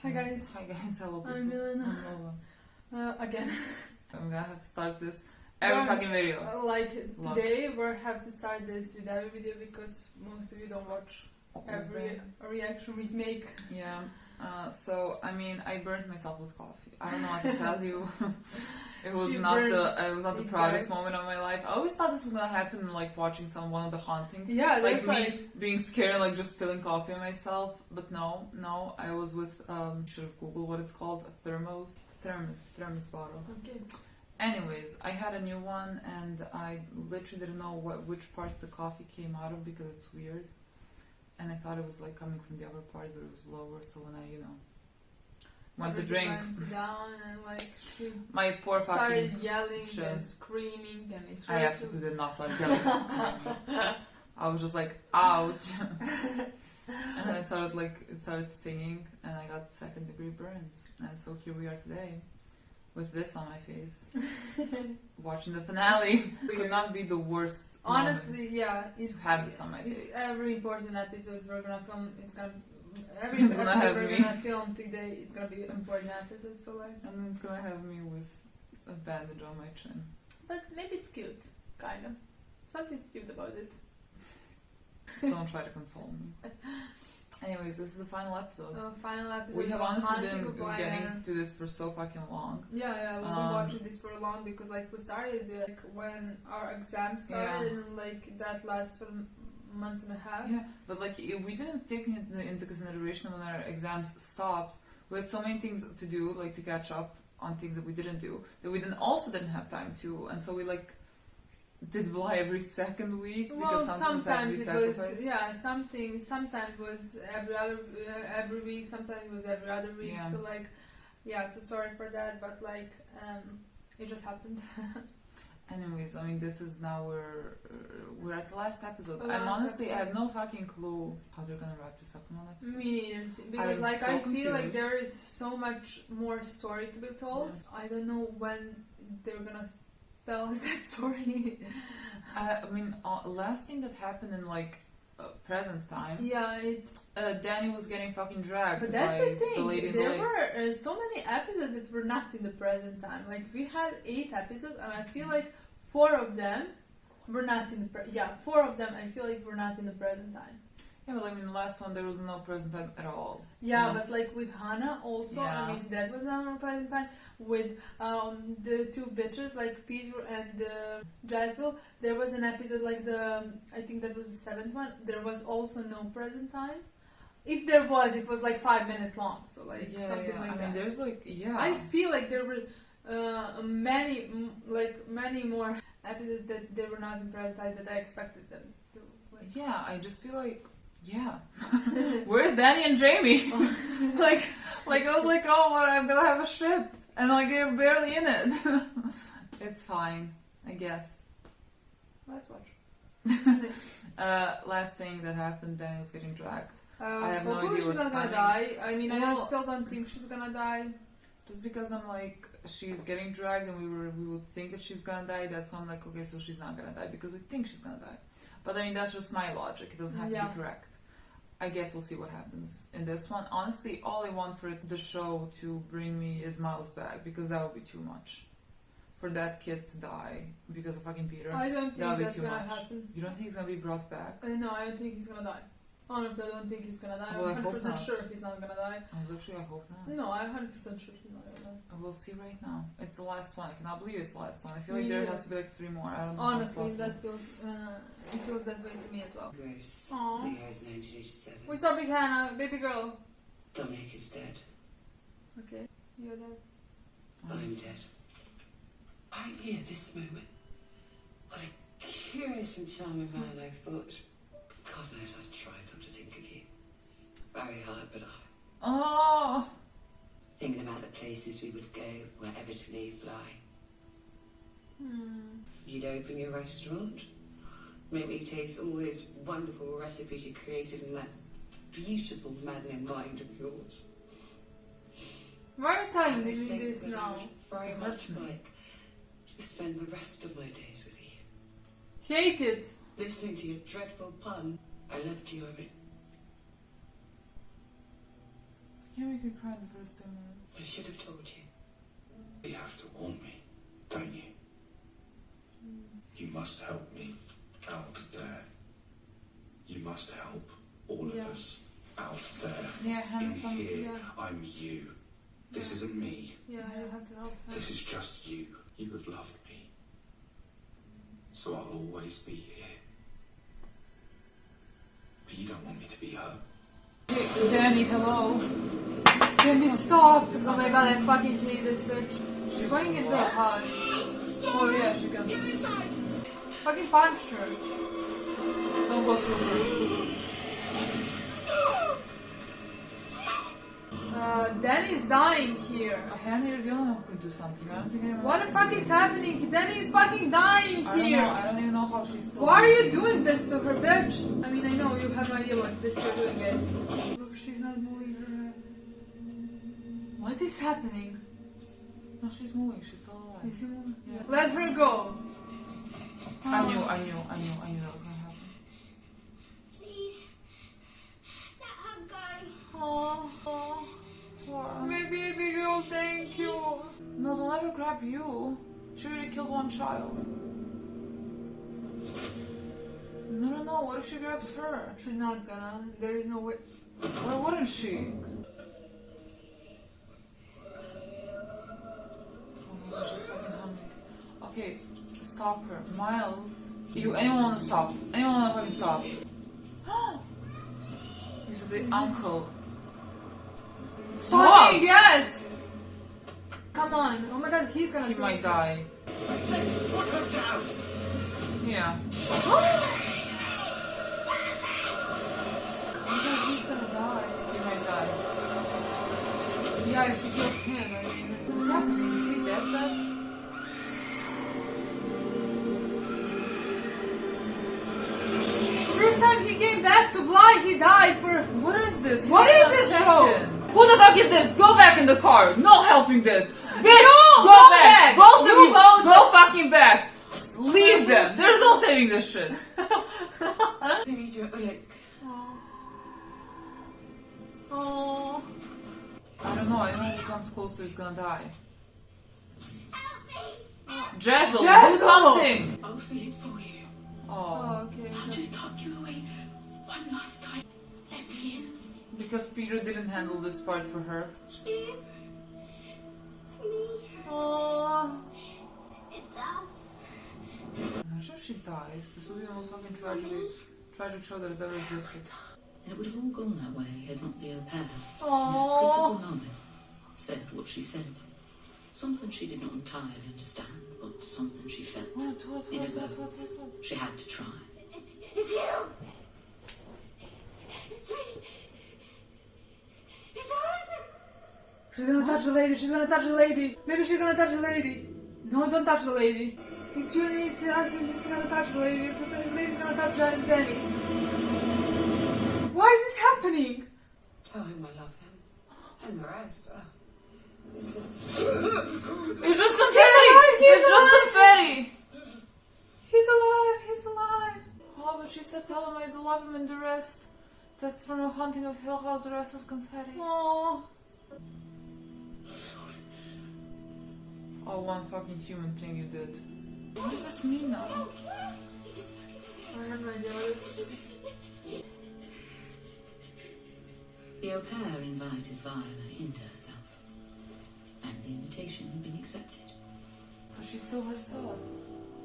Hi guys. Hi guys, hello. I'm Milena. I'm Lola. Again. I'm gonna have to start this every fucking video. Today we have to start this with every video because most of you don't watch every reaction we make. Yeah. So I mean, I burnt myself with coffee. I don't know what to tell you. It was not the proudest moment of my life. I always thought this was gonna happen, like watching one of the hauntings. Yeah, like me being scared, like just spilling coffee on myself. But no, I was with should have googled what it's called, a thermos bottle. Okay. Anyways, I had a new one, and I literally didn't know which part the coffee came out of because it's weird. And I thought it was like coming from the upper part, but it was lower. So when I, went to drink, went down and like she my poor started fucking yelling shit. and screaming, and it I absolutely did not start yelling and screaming. I was just like, ouch. And then it started stinging, and I got 2nd-degree burns. And so here we are today, with this on my face, watching the finale. It could not be the worst. Honestly, yeah, it had this on my face. It's every important episode we're gonna film. Every it's gonna episode have we're me. gonna film today. It's gonna be an important episode. So like, and then it's gonna have me with a bandage on my chin. But maybe it's cute, kind of. Something's cute about it. Don't try to console me. Anyways, this is the final episode. Final episode. We have honestly been getting to this for so fucking long. Yeah, we've been watching this for long because we started when our exams started and that lasted for a month and a half. Yeah, but we didn't take into consideration when our exams stopped. We had so many things to do, to catch up on things that we didn't do, that we didn't have time to, and so we did Bly every second week. Well, because sometimes it was sometimes was every week, sometimes it was every other week. Yeah. So sorry for that, but it just happened. Anyways, I mean, this is now we're at the last episode. I have no fucking clue how they're gonna wrap this up in one episode. Me neither, because I feel like there is so much more story to be told. Yeah. I don't know when they're gonna tell us that story. I mean, last thing that happened in present time. Yeah, Danny was getting fucking dragged. But that's by the thing. The lady there were so many episodes that were not in the present time. We had 8 episodes, and I feel like 4 of them were not in the 4 of them. I feel like were not in the present time. Yeah, but the last one there was no present time at all. Yeah, but with Hannah also, I mean that was not in the present time. With the 2 bitches Peter and Jessel, there was an episode I think that was the 7th one. There was also no present time. If there was, it was 5 minutes long. So something like that. I mean, there's I feel like there were many more episodes that they were not in present time that I expected them to. Yeah, I just feel where's Danny and Jamie? I was oh, what, I'm gonna have a ship, and they're barely in it. It's fine, I guess. Let's watch. Last thing that happened, Danny was getting dragged. I have no hopefully idea she's not gonna die. I mean, I still don't think she's gonna die. Just because I'm she's getting dragged and we would think that she's gonna die, that's why I'm okay, so she's not gonna die because we think she's gonna die. But I mean, that's just my logic. It doesn't have to be correct. I guess we'll see what happens in this one. Honestly, all I want for the show to bring me is Miles back, because that would be too much. For that kid to die because of fucking Peter. I don't think that's gonna happen. You don't think he's gonna be brought back? No, I don't think he's gonna die. Honestly, I don't think he's gonna die. Well, I'm 100% sure he's not gonna die. I hope not. No, I'm 100% sure he's not gonna die. We'll see right now. It's the last one. I cannot believe it's the last one. I feel there has to be 3 more. I don't know. Honestly, that feels it feels that way to me as well. Gross. Aww. The year is 1987. We start with Hannah, baby girl. Dominic is dead. Okay, you're dead. I'm dead. Right near this moment, what a curious and charming man I thought. God knows I tried not to think of you. Very hard, but thinking about the places we would go, wherever to leave Bly. You'd open your restaurant, make me taste all those wonderful recipes you created in that beautiful maddening mind of yours. Why are you telling me this now? Very much to spend the rest of my days with you. Hate it. Listening to your dreadful pun. I loved you, I mean. You can't make me cry in the first 2 minutes. I should have told you. You have to warn me, don't you? You must help me out there. You must help all of us out there. Yeah, In handsome. here, Yeah. I'm you. This isn't me. Yeah, you have to help her. This is just you. You have loved me. So I'll always be here. But you don't want me to be her. Hey, Danny, hello. Can we stop? Oh my god, I fucking hate this bitch. She's going into a hug. Oh yeah, she can. Fucking punch her. Don't go through her. Danny's dying here. Henry, you're the only one who can do something. I don't think anyone What else the can fuck do is it. happening? Danny's fucking dying here. I don't even know how she's still. Why are you doing this to her, bitch? I mean, I know you have no idea that you're doing it. Look, she's not moving her head. What is happening? No, she's moving. She's still alive. Is she moving? Yeah. Let her go. I knew that was gonna happen. Please, let her go. Oh, Poor. my baby girl, thank you. No, don't let her grab you. She already killed one child. No. What if she grabs her? She's not gonna. There is no way. Why wouldn't she? Oh my gosh, she's fucking hungry. Okay, stop her. Miles. Anyone wanna stop? Anyone wanna fucking stop? He's the uncle. Stop! Fucking yes! Come on. Oh my god, he's gonna He save might her. die. Yeah. Oh my god, he's gonna die. He might die. Yeah, she killed him. I mean, what's happening? Is he dead? First time he came back to Bly, he died for. What is this? What He's is an this assassin. show? Who the fuck is this? Go back in the car. No helping this. Bitch, You go go back. back. Both of You you, go go fucking back. Leave them. There's no saving this shit. I need you. Look. Oh. I don't know. Anyone who comes closer is gonna die. Help me. Jessel, do Jessel! something. I'll feel it for you. Oh, Oh, okay. I'll just tuck you away one last time. Let me in. because Peter didn't handle this part for her. It's me. Oh. It's us. Imagine if she dies. This would be the most fucking tragic show that has ever existed. And it would have all gone that way had not the au pair, in a Oh. critical moment, said what she said. Something she did not entirely understand, but something she felt. What? Inadvertence. She had to try. It's you. It's me. It's us. She's gonna touch the lady. She's gonna touch the lady. Maybe she's gonna touch the lady. No, don't touch the lady. It's you and it's us and it's gonna touch the lady. But the lady's gonna touch Danny. Why is this happening? Tell him I love him. And the rest, well, it's just... It's just confetti! alive, he's It's just alive! confetti! He's alive. He's alive. Oh, but she said tell him I love him and the rest. That's from a haunting of Hill House, the rest is confetti. Oh. Oh, one fucking human thing you did. What does this mean now? I have no idea what this is. The au pair invited Viola into herself, and the invitation had been accepted. But she's still herself.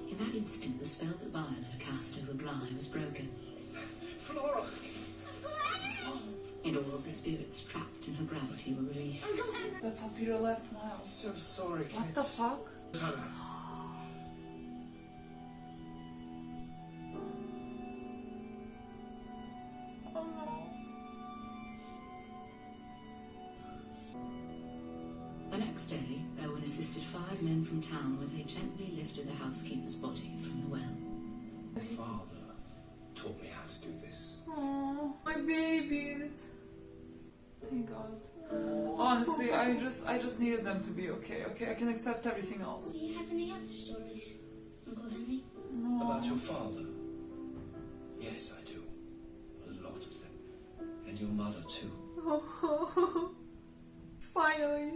In that instant, the spell that Viola had cast over Bly was broken, Flora! and all of the spirits trapped in her gravity were released. That's how Peter left Miles. So sorry, kids. What the fuck? Oh no. The next day, Owen assisted 5 men from town where they gently lifted the housekeeper's body from the well. My father taught me how to do this. Oh, my babies. Thank God. Honestly, I just needed them to be okay. Okay, I can accept everything else. Do you have any other stories, Uncle Henry? No. About your father? Yes, I do. A lot of them. And your mother, too. Finally.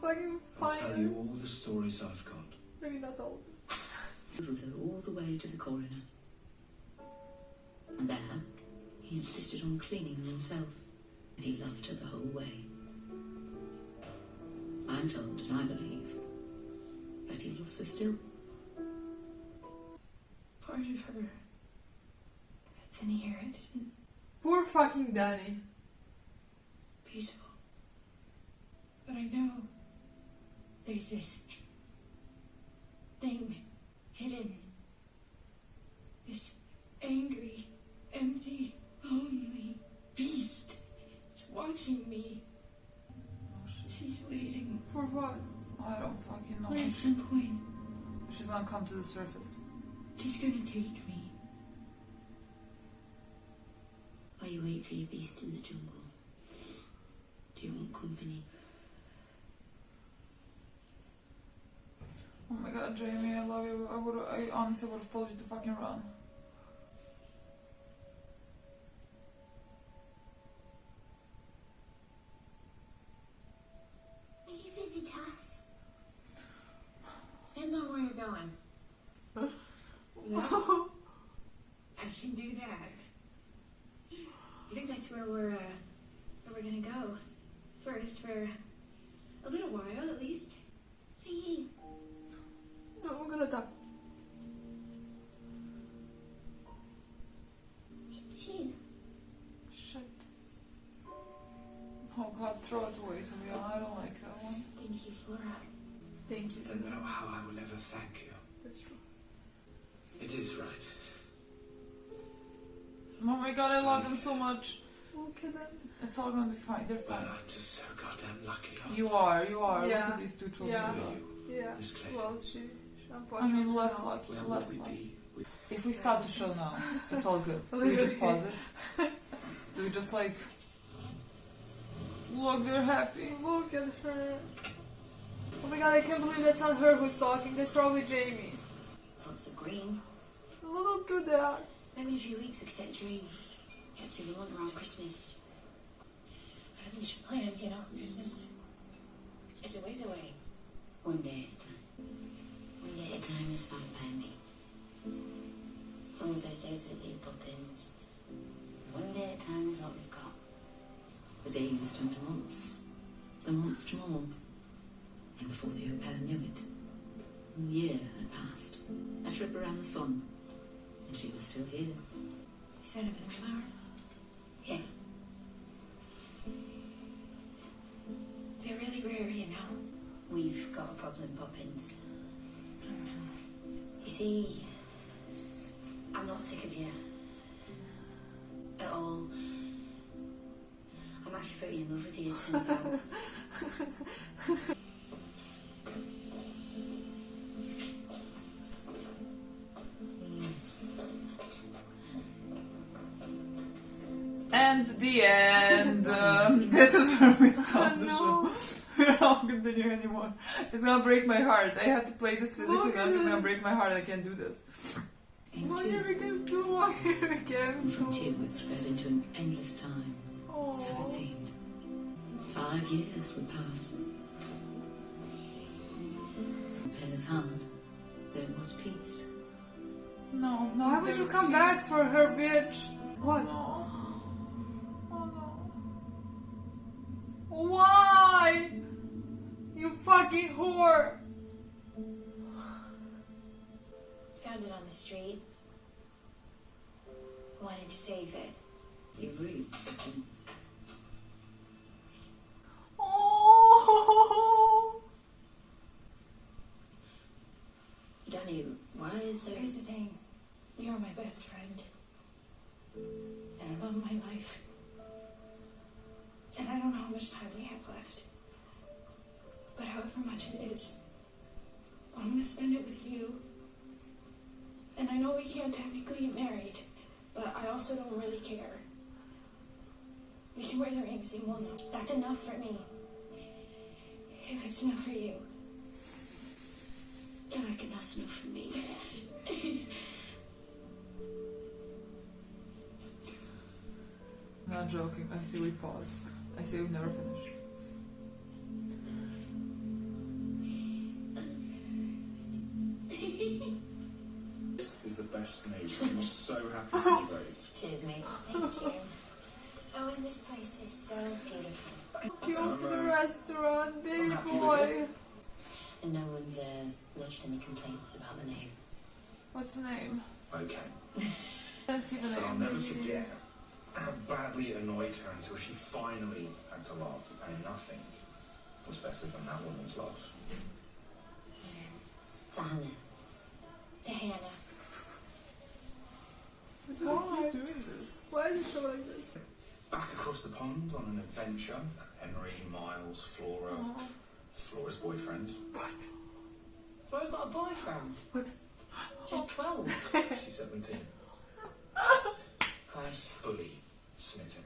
Fucking I'll tell finally. you all the stories I've got. Maybe not all. With her all the way to the coroner. And there, he insisted on cleaning her himself, and he loved her the whole way. I'm told, and I believe, that he loves her still. Part of her that's in here, it isn't Poor fucking Danny. peaceful. But I know there's this thing hidden. This angry, empty, lonely beast. It's watching me. She's waiting. For what? I don't fucking know. At some point, She's gonna come to the surface. she's gonna take me. While you wait for your beast in the jungle, do you want company? Oh my god, Jamie, I love you. I honestly would have told you to fucking run. Are you busy, Tass? Depends on where you're going. Yes, I can do that. I think that's where we're gonna go. First, for a little while at least. For you. No, we're gonna die. It's you. Shit. Oh god, throw it away to me. I don't like that one. Thank you, Flora. Thank you. I don't know how I will ever thank you. That's true. It is right. Oh my god, I love them so much. Okay then. It's all gonna be fine. They're Well, fine. I'm just so goddamn lucky. aren't You I? are. Yeah. Look at these two children. Yeah. So are you, Yeah. Miss Clayton. Well, she I unfortunately. mean, less no. lucky, Where less would we lucky. be? If we stop the show now, it's all good. Do we just pause it? Do we just like... Look, they're happy. Look at her. Oh my god, I can't believe that's not her who's talking. That's probably Jamie. Lots of green. Look how good they are. Maybe in a few weeks we could take a train. Get through the London around Christmas. I think we should plan, Christmas is a ways away. One day at a time. One day at a time is fine by me. As long as I stay with you, Poppins. One day at a time is all we've got. The days turn to months. The months to more. And before the au pair knew it, a year had passed. A trip around the sun. And she was still here. You said a bit of flower. Yeah. They're really rare, you know. We've got a problem, Poppins. You see, I'm not sick of you. At all. I'm actually pretty in love with you, it turns out. And the end. This is where we stop the No. show. We don't continue anymore. It's gonna break my heart. I had to play this physically. Look Now at it's gonna this. break my heart. I can't do this. And What two, are we gonna do? What are we gonna and from two do? it spread into an endless time. So it Oh. seemed. 5 years would pass. In Pear's heart, there was peace. No, no. Why would you there's come back peace. for her, bitch? What? No. Oh no. Why? You fucking whore! Found it on the street. Wanted to save it. You agreed. Oh! Danny, why is there... Here's the thing. You're my best friend. And I love my life. And I don't know how much time we have left. But however much it is, I'm gonna spend it with you. And I know we can't technically get married, but I also don't really care. We can wear the rings and we'll know. That's enough for me. If it's enough for you. I reckon that's enough for me. Not joking. I say we pause. I say we never finish. destination. I'm so happy for you both. Cheers, mate. Thank you. Oh, and this place is so beautiful. You opened the restaurant, baby happy with boy. And no one's lodged any complaints about the name. What's the name? Okay. Let's see the But I'll name. never forget how badly it annoyed her until she finally had to laugh, and nothing was better than that woman's laugh. Diana. Diana. Why? Why is it so like this? Back across the pond on an adventure, Henry, Miles, Flora, Flora's boyfriend. What? Flora's got a boyfriend. What? She's 12. She's 17. Christ. Fully smitten.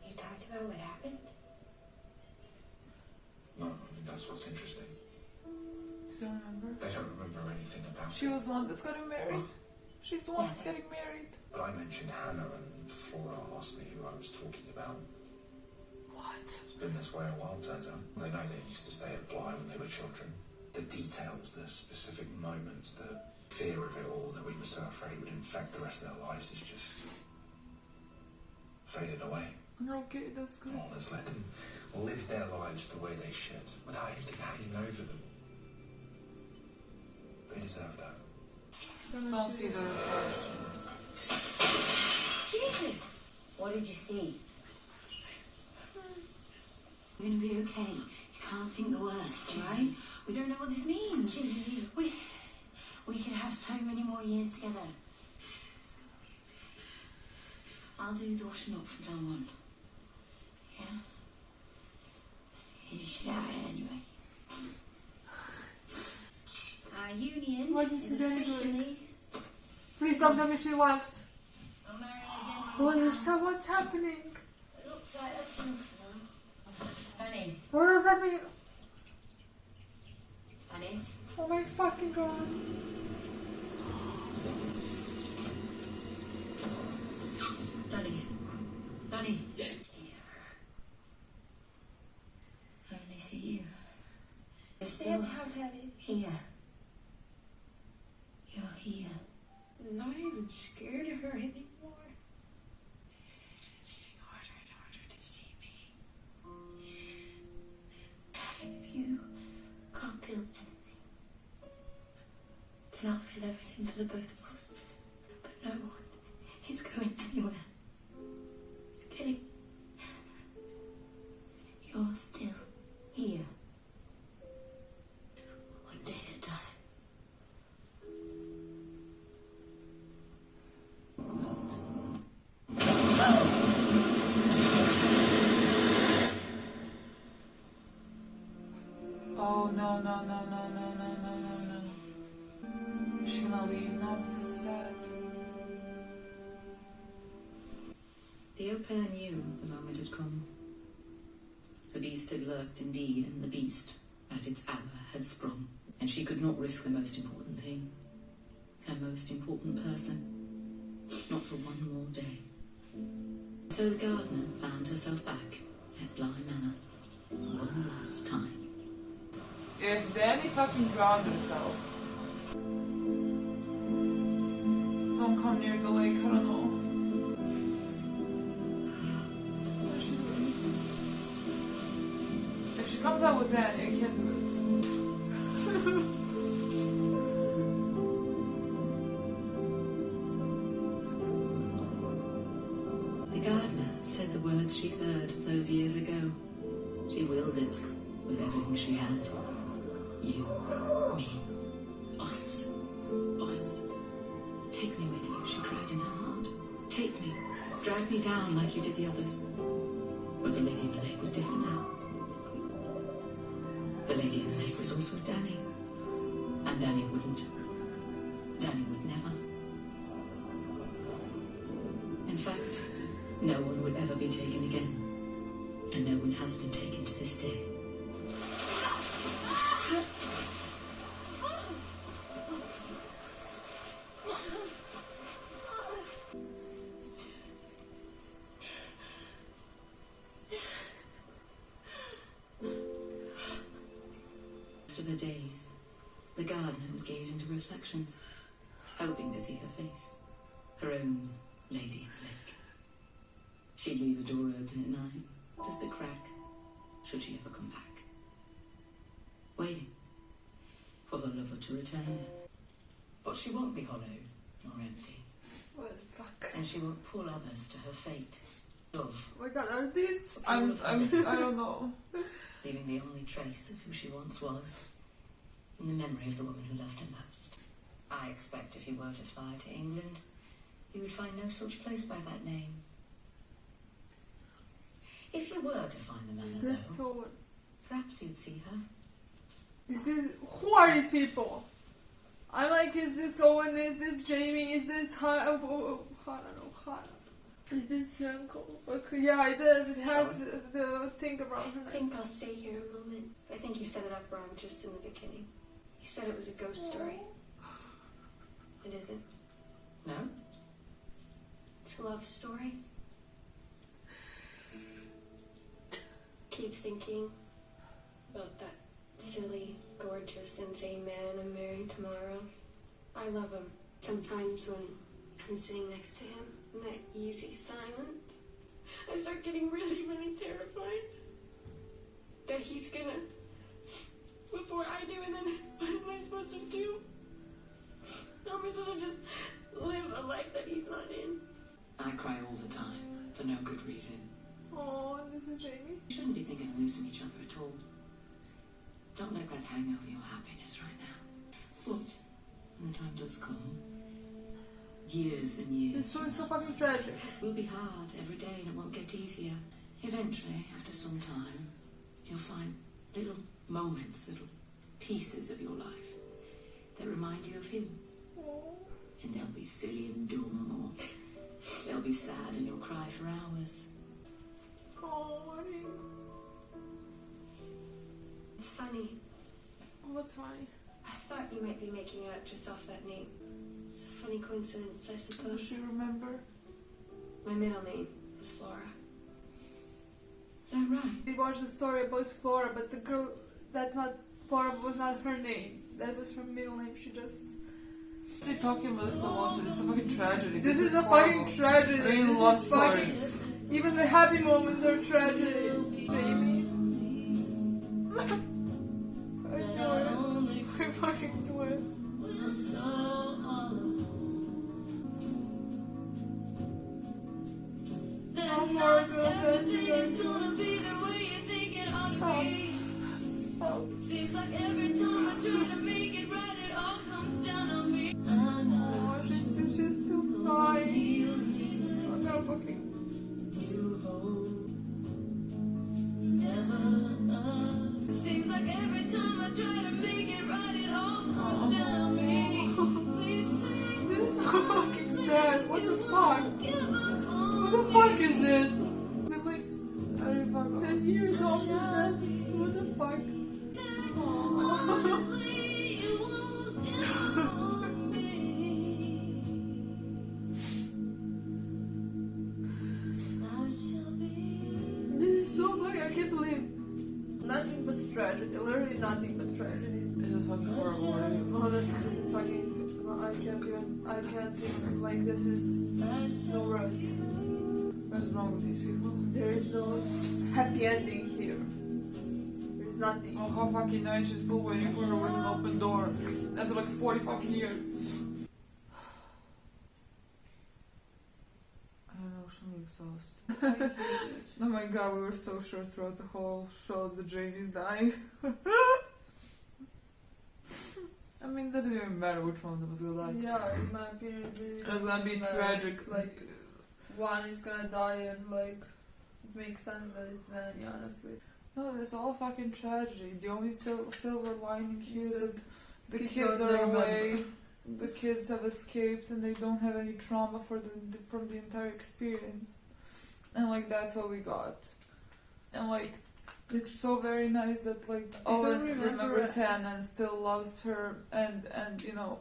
You talked about what happened? No, I mean, that's what's interesting. You don't remember? They don't remember anything about She it. was the one that's getting married. She's the one that's getting married. But I mentioned Hannah and Flora asked me who I was talking about. What? It's been this way a while, turns out. They know they used to stay at Bly when they were children. The details, the specific moments, the fear of it all that we were so afraid would infect the rest of their lives is just faded away. Okay, that's good. Oh, let's let them live their lives the way they should, without anything hanging over them. They deserve that. Don't see the reflection. Jesus! What did you see? You're gonna be okay. You can't think the worst, right? We don't know what this means. We could have so many more years together. I'll do the washing up from now on. Yeah? You should have it anyway. Our union What is is Danny officially... doing? Please don't tell me she left. I'm marrying again. Oh, you saw what's happening. It looks like that's enough now. Danny. What does that mean? Danny. Oh my fucking god. Danny. Danny. I only see you. You're still here. You're here. I'm not even scared of her anymore. It's getting harder and harder to see me. If you can't feel anything, then I'll feel everything for the both of us. But no one is going anywhere. Okay? You're still here. One day at a time. Oh no, no, no, no, no, no, no, no, no. Is she gonna leave now because of that? The au pair knew the moment had come. The beast had lurked indeed, and the beast, at its hour, had sprung. And she could not risk the most important thing. Her most important person. Not for one more day. So the gardener found herself back at Bly Manor. One last time. If Danny fucking drowned herself, don't come near the lake, I don't know. What is she doing? If she comes out with Danny, I can't do it. The gardener said the words she'd heard those years ago. She willed it with everything she had. You, me, us, us. Take me with you, she cried in her heart. Take me, drag me down like you did the others. But the lady in the lake was different now. The lady in the lake was also Danny. And Danny wouldn't. Danny would never. In fact, no one would ever be taken again. And no one has been taken to this day. Of her days, the gardener would gaze into reflections, hoping to see her face, Her own lady in the lake. She'd leave a door open at night, just a crack, should she ever come back. Waiting for her lover to return. But she won't be hollow nor empty. What the fuck? And she won't pull others to her fate. Love. Oh my god, are these? I don't know. Leaving the only trace of who she once was in the memory of the woman who loved her most. I expect if you were to fly to England, you would find no such place by that name. If you were to find the Manor, Is this though, so? perhaps you'd see her. Is this? Who are these people? I'm like, is this Owen? Is this Jamie? Is this I don't know, Hannah? Is this the uncle? Okay, yeah, it does. It has the thing around her I neck. think I'll stay here a moment. I think you set it up wrong just in the beginning. You said it was a ghost story. It isn't. No? It's a love story. Keep thinking about that silly, gorgeous, insane man I'm marrying tomorrow. I love him. Sometimes when I'm sitting next to him in that easy silence, I start getting really, really terrified that he's gonna, before I do, and then what am I supposed to do? How am I supposed to just live a life that he's not in? I cry all the time, for no good reason. Oh, this is Jamie. You shouldn't be thinking of losing each other at all. Don't let that hang over your happiness right now. But when the time does come, years and years, This show is so fucking tragic. it will be hard every day and it won't get easier. Eventually, after some time, you'll find little moments, little pieces of your life that remind you of him. Oh. And they'll be silly and dumb, or they'll be sad and you'll cry for hours. Oh, honey. It's funny. What's funny? I thought you might be making it up just off that name. It's a funny coincidence, I Does suppose. she remember? My middle name was Flora. Is that right? We watched the story about Flora, but the girl Flora was not her name. That was her middle name. She just. They're talking about this so much. It's a fucking tragedy. This is a horrible. fucking tragedy. I mean, This love is story. fucking. Even the happy moments are tragedy. Jamie. I know it. I fucking do it. How far is it? Stop. Stop. Seems like every time I try to make it right, it all comes down on me. Oh, she's still crying. I'm gonna fucking. Seems like every time I try to make it right, it all comes down on me. Please say This is so fucking sad. What the fuck? give up on What the fuck is this? Been like, I don't fuck 10 years old. What the fuck? Aww. me. You won't give up on me. I shall be. This is so funny. I can't believe. Nothing but tragedy. Literally nothing but tragedy. It's a fucking horrible way. Honestly, this is fucking. I can't even. Like, this is. No words. What's wrong with these people? There is no happy ending here. There's nothing. Oh, how fucking nice. She's still waiting for her with an open door. After like 40 fucking years. I'm emotionally exhausted. Oh my god, we were so sure throughout the whole show that Jamie's dying. I mean, that didn't even matter which one of them was gonna die. Yeah, in my opinion, It was gonna be tragic. It's like one is gonna die, and like it makes sense that it's Nanny. Honestly, No, it's all fucking tragedy. The only silver lining here is that the Kids kids don't are remember. away. The kids have escaped and they don't have any trauma from the entire experience. And like that's what we got. And like it's so very nice that like don't Owen remember remembers it. Hannah and still loves her, and you know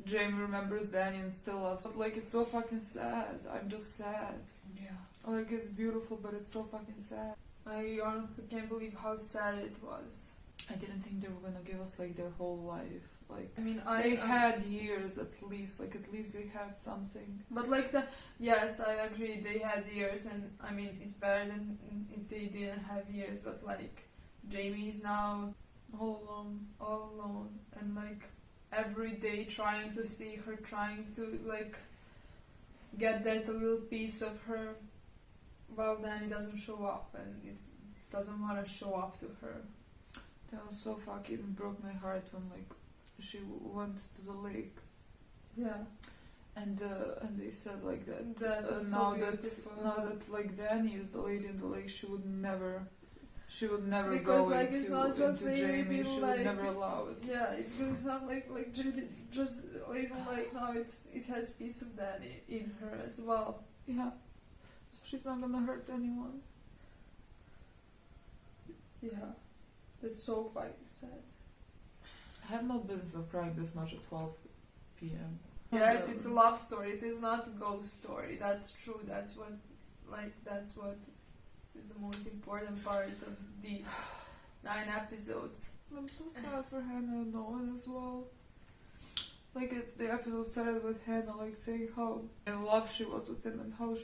Jamie remembers Danny and still loves her. But like it's so fucking sad. I'm just sad. yeah. Like it's beautiful, but it's so fucking sad. I honestly can't believe how sad it was. I didn't think they were gonna give us like their whole life. like I mean, they had years at least. Like at least they had something. But like yes, I agree. They had years, and I mean, it's better than if they didn't have years. But like, Jamie is now All alone, and like every day trying to see her, trying to like get that little piece of her. Well, then it doesn't show up, and it doesn't want to show up to her. That was so fucking. It broke my heart when like she went to the lake. Yeah. And they said like that. That was now so beautiful. Now that like Danny is the lady in the lake, she would never because go like into, it's not just into lady Jamie. She like, would never allow it. Yeah, it's not like Judy, just even like now it has piece of Danny in her as well. Yeah. So she's not gonna hurt anyone. Yeah. That's so fucking sad. I have no business of crying this much at 12 p.m. Yes, it's a love story. It is not a ghost story. That's true. That's what is the most important part of these 9 episodes. I'm so sad for Hannah and Noah as well. Like the episode started with Hannah like saying how in love she was with him and how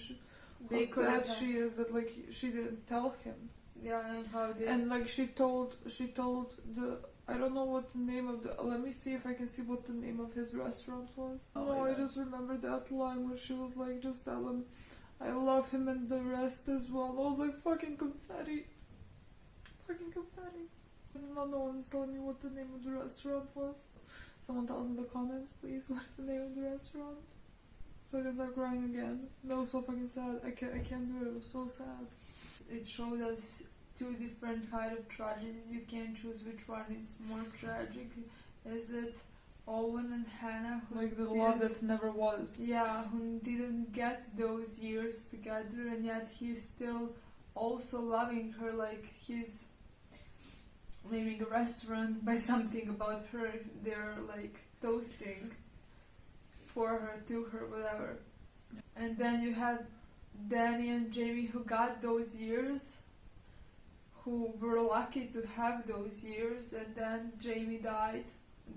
sad she is that like she didn't tell him. Yeah, and how they... And like she told the, I don't know what the name of the, let me see if I can see what the name of his restaurant was. I just remember that line where she was like, just tell him I love him and the rest as well. And I was like, fucking confetti. No one's telling me what the name of the restaurant was. Someone tells in the comments, please, what is the name of the restaurant? So I can start crying again. That was so fucking sad. I can't do it. It was so sad. It showed us 2 different kind of tragedies. You can choose which one is more tragic. Is it Owen and Hannah, who like the love that never was? Yeah, who didn't get those years together, and yet he's still also loving her. Like he's naming a restaurant by something about her. They're like toasting for her, to her, whatever. And then you had Danny and Jamie, who got those years, who were lucky to have those years, and then Danny died,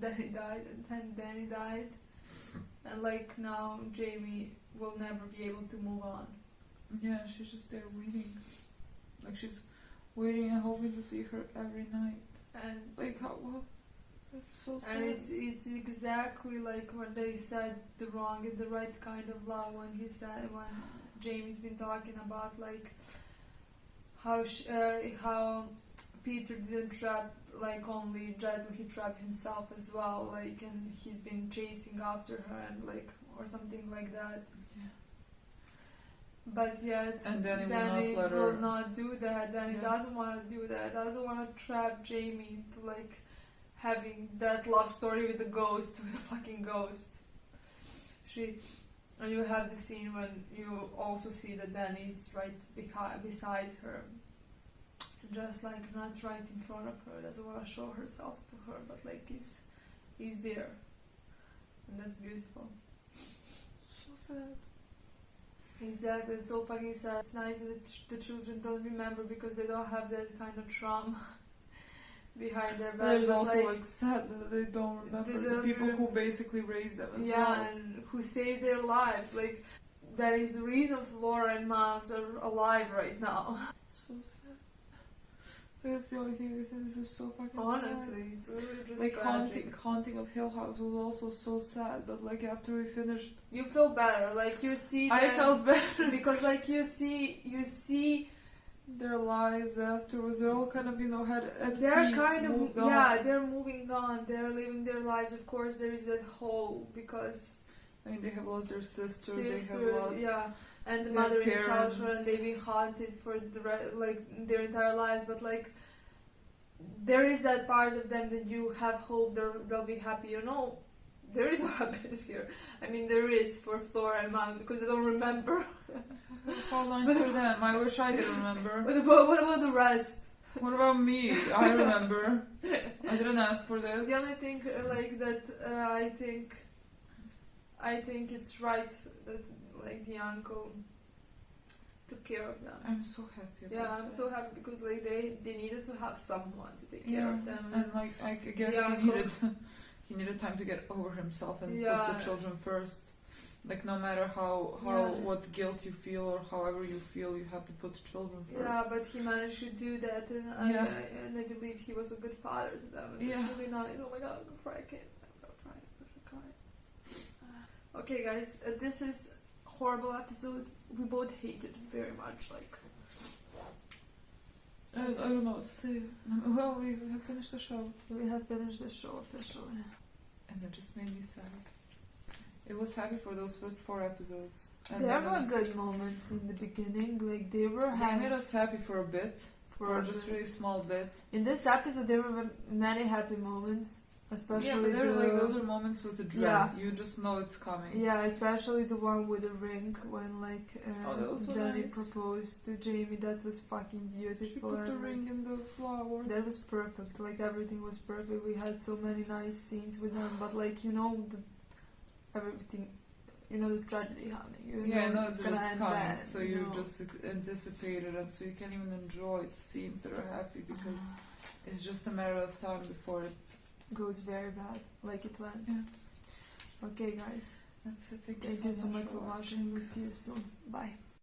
and then Danny died, and like now Jamie will never be able to move on. Yeah, she's just there waiting. Like she's waiting and hoping to see her every night. And like how, well, that's so sad. And it's exactly like when they said the wrong and the right kind of love, when Jamie's been talking about like how Peter didn't trap like only Jaisal, he trapped himself as well, like, and he's been chasing after her and like or something like that. Yeah. But yet Danny will not do that. Danny doesn't want to do that. Doesn't want to trap Jamie into like having that love story with a ghost, with a fucking ghost. And you have the scene when you also see that Danny's right beside her, just like not right in front of her, doesn't want to show herself to her, but like he's there, and that's beautiful. So sad. Exactly, it's so fucking sad. It's nice that the children don't remember because they don't have that kind of trauma behind their back. It's also like sad that they don't remember the people who basically raised them as well. Yeah, and who saved their lives. Like, that is the reason Flora and Miles are alive right now. So sad. That's the only thing I can say. This is so fucking Honestly, sad. it's literally just like tragic. Haunting of Hill House was also so sad, but like after we finished, you feel better. Like you see, I felt better because like you see their lives afterwards. They're all kind of had at they're peace, kind of moved on. Yeah, they're moving on. They're living their lives. Of course, there is that hole because I mean they have lost their sister. They have lost and the their mother in parents. childhood, and they've been haunted for their entire lives. But like, there is that part of them that you have hope they'll be happy. You know, there is no happiness here. I mean, there is for Flora and Miles because they don't remember. How nice for them. I wish I could remember. What about the rest? What about me? I remember. I didn't ask for this. The only thing like that I think it's right that like the uncle took care of them. I'm so happy about I'm that. so happy because like they needed to have someone to take care of them. And like I guess he needed time to get over himself and Yeah. put the children first. Like no matter how what guilt you feel or however you feel, you have to put the children first. Yeah, but he managed to do that, and I believe he was a good father to them, and it's really nice. Oh my god, I'm gonna cry, I can't. I'm gonna cry. Okay, guys, this is horrible episode. We both hate it very much. Like, I don't know what to say. Well, we have finished the show. We have finished the show officially, and it just made me sad. It was happy for those first 4 episodes. And there were good moments in the beginning. Like they made us happy for a bit, for just really small bit. In this episode, there were many happy moments, especially. Yeah, but there were like those are moments with the dread. Yeah. You just know it's coming. Yeah, especially the one with the ring when like that was so Danny nice. proposed to Jamie. That was fucking beautiful. She put the ring in the flower. That was perfect. Like everything was perfect. We had so many nice scenes with them, but like everything, the tragedy happening. It's gonna just end coming, bad, so you just anticipate it, and so you can't even enjoy the scenes that are happy because it's just a matter of time before it goes very bad, like it went. Yeah. Okay, guys. That's it. Thank you so much for watching. We'll see you soon. Bye.